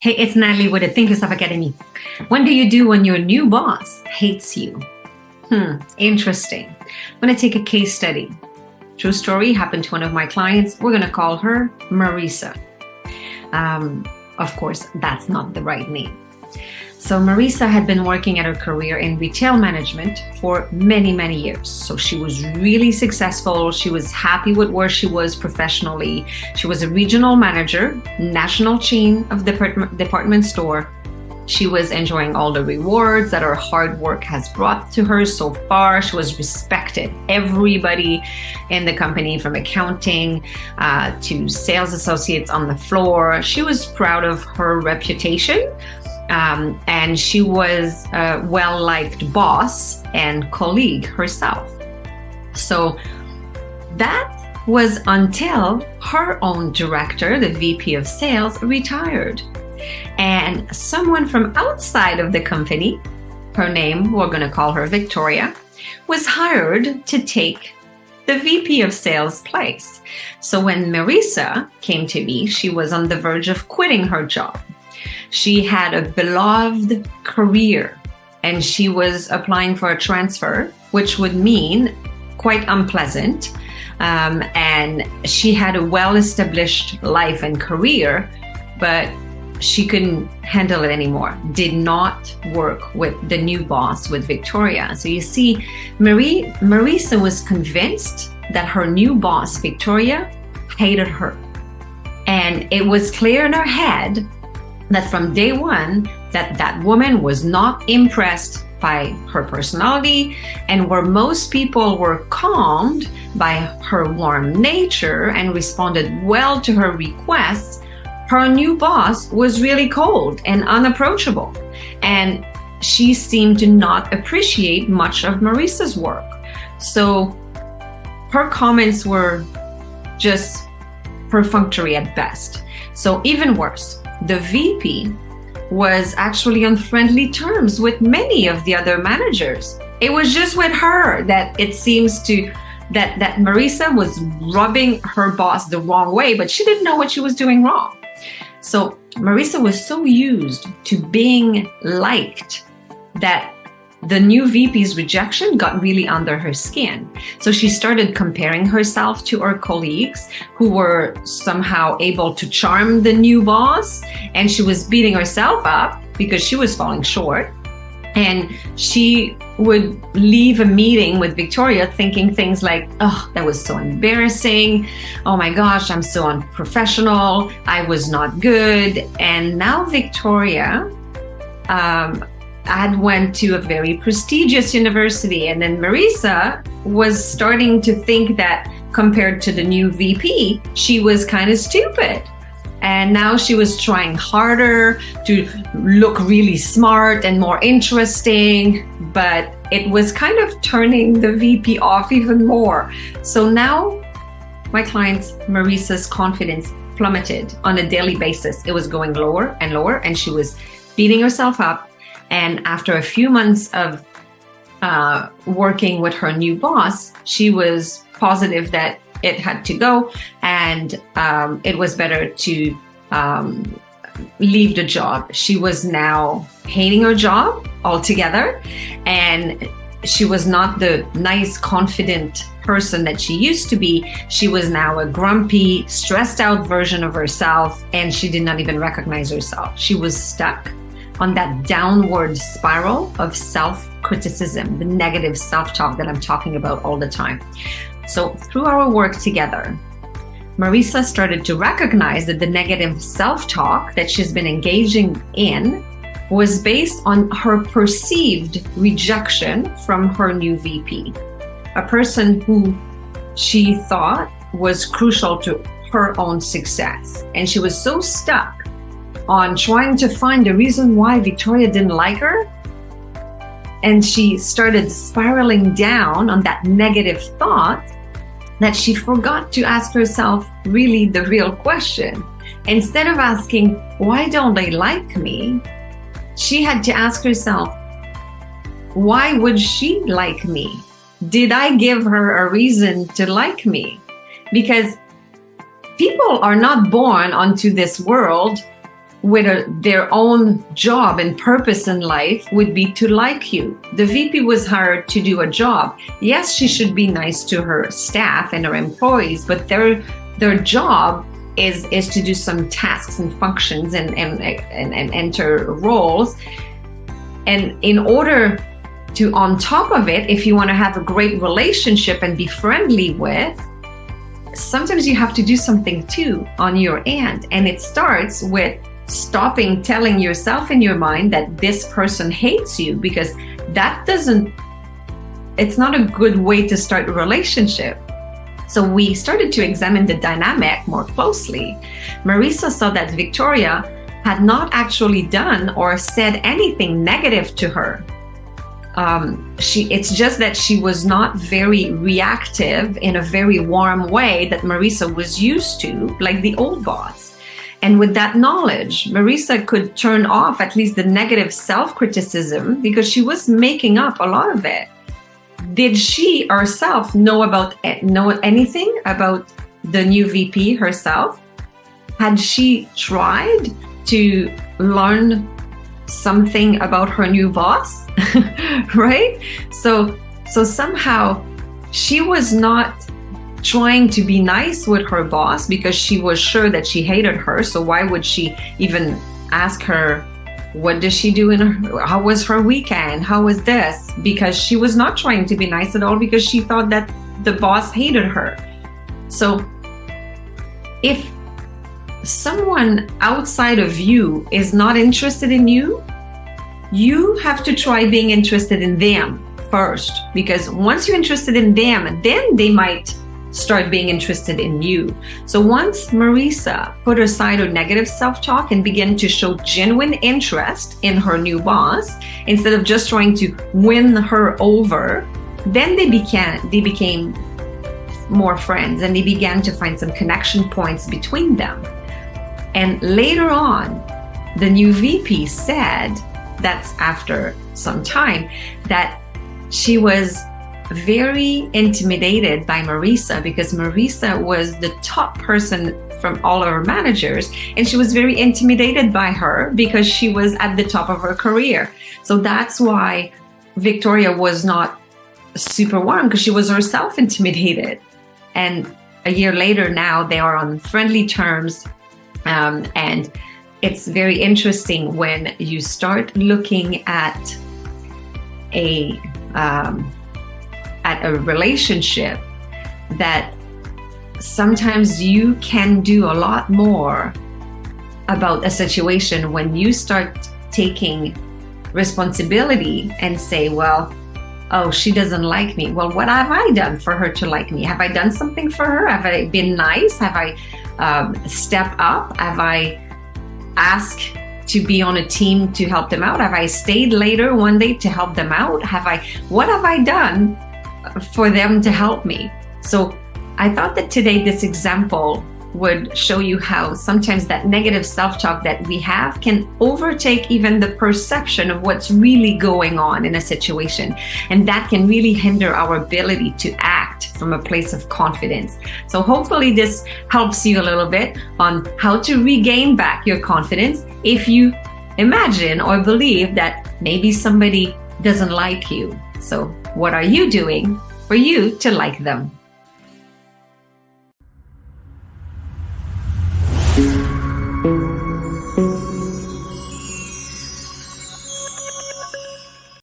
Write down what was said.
Hey, it's Natalie with the Think Yourself Academy. What do you do when your new boss hates you? Interesting. I'm going to take a case study. True story, happened to one of my clients. We're going to call her Marisa. Of course, that's not the right name. So Marisa had been working at her career in retail management for many, many years. So she was really successful. She was happy with where she was professionally. She was a regional manager, national chain of department store. She was enjoying all the rewards that her hard work has brought to her so far. She was respected. Everybody in the company, from accounting to sales associates on the floor, she was proud of her reputation. And she was a well-liked boss and colleague herself. So that was until her own director, the VP of sales, retired. And someone from outside of the company, her name, we're going to call her Victoria, was hired to take the VP of sales place. So when Marisa came to me, she was on the verge of quitting her job. She had a beloved career and she was applying for a transfer, which would mean quite unpleasant. And she had a well-established life and career, but she couldn't handle it anymore. Did not work with the new boss, with Victoria. So you see, Marisa was convinced that her new boss, Victoria, hated her. And it was clear in her head that from day one, that woman was not impressed by her personality, and where most people were calmed by her warm nature and responded well to her requests, her new boss was really cold and unapproachable. And she seemed to not appreciate much of Marisa's work. So her comments were just perfunctory at best. So even worse, the VP was actually on friendly terms with many of the other managers. It was just with her that it seems to that Marisa was rubbing her boss the wrong way, but she didn't know what she was doing wrong. So Marisa was so used to being liked that the new VP's rejection got really under her skin. So she started comparing herself to her colleagues who were somehow able to charm the new boss, and she was beating herself up because she was falling short. And she would leave a meeting with Victoria thinking things like, oh, that was so embarrassing. Oh my gosh, I'm so unprofessional. I was not good. And now Victoria had went to a very prestigious university, and then Marisa was starting to think that compared to the new VP, she was kind of stupid. And now she was trying harder to look really smart and more interesting, but it was kind of turning the VP off even more. So now my client Marisa's confidence plummeted on a daily basis. It was going lower and lower, and she was beating herself up. And after a few months of working with her new boss, she was positive that it had to go, and it was better to leave the job. She was now hating her job altogether, and she was not the nice, confident person that she used to be. She was now a grumpy, stressed out version of herself, and she did not even recognize herself. She was stuck on that downward spiral of self-criticism, the negative self-talk that I'm talking about all the time. So through our work together, Marisa started to recognize that the negative self-talk that she's been engaging in was based on her perceived rejection from her new VP, a person who she thought was crucial to her own success. And she was so stuck on trying to find the reason why Victoria didn't like her, and she started spiraling down on that negative thought, that she forgot to ask herself really the real question. Instead of asking, why don't they like me? She had to ask herself, why would she like me? Did I give her a reason to like me? Because people are not born onto this world with their own job and purpose in life would be to like you. The VP was hired to do a job. Yes, she should be nice to her staff and her employees, but their job is to do some tasks and functions and enter roles. And in order to, on top of it, if you want to have a great relationship and be friendly with, sometimes you have to do something too on your end. And it starts with stopping telling yourself in your mind that this person hates you, because it's not a good way to start a relationship. So we started to examine the dynamic more closely. Marisa saw that Victoria had not actually done or said anything negative to her. It's just that she was not very reactive in a very warm way that Marisa was used to, like the old boss. And with that knowledge, Marisa could turn off at least the negative self-criticism, because she was making up a lot of it. Did she herself know anything about the new VP herself? Had she tried to learn something about her new boss? Right? So somehow she was not trying to be nice with her boss because she was sure that she hated her. So why would she even ask her, what does she do how was her weekend? How was this? Because she was not trying to be nice at all, because she thought that the boss hated her. So if someone outside of you is not interested in you, you have to try being interested in them first, because once you're interested in them, then they might start being interested in you. So once Marisa put aside her negative self-talk and began to show genuine interest in her new boss, instead of just trying to win her over, then they became more friends, and they began to find some connection points between them. And later on, the new VP said, that's after some time, that she was very intimidated by Marisa, because Marisa was the top person from all of her managers, and she was very intimidated by her because she was at the top of her career. So that's why Victoria was not super warm, because she was herself intimidated. And a year later now, they are on friendly terms. And it's very interesting when you start looking at a relationship, that sometimes you can do a lot more about a situation when you start taking responsibility and say, well, oh, she doesn't like me. Well, what have I done for her to like me? Have I done something for her? Have I been nice? Have I stepped up? Have I asked to be on a team to help them out? Have I stayed later one day to help them out? What have I done for them to help me? So I thought that today this example would show you how sometimes that negative self-talk that we have can overtake even the perception of what's really going on in a situation. And that can really hinder our ability to act from a place of confidence. So hopefully this helps you a little bit on how to regain back your confidence if you imagine or believe that maybe somebody doesn't like you. So what are you doing for you to like them?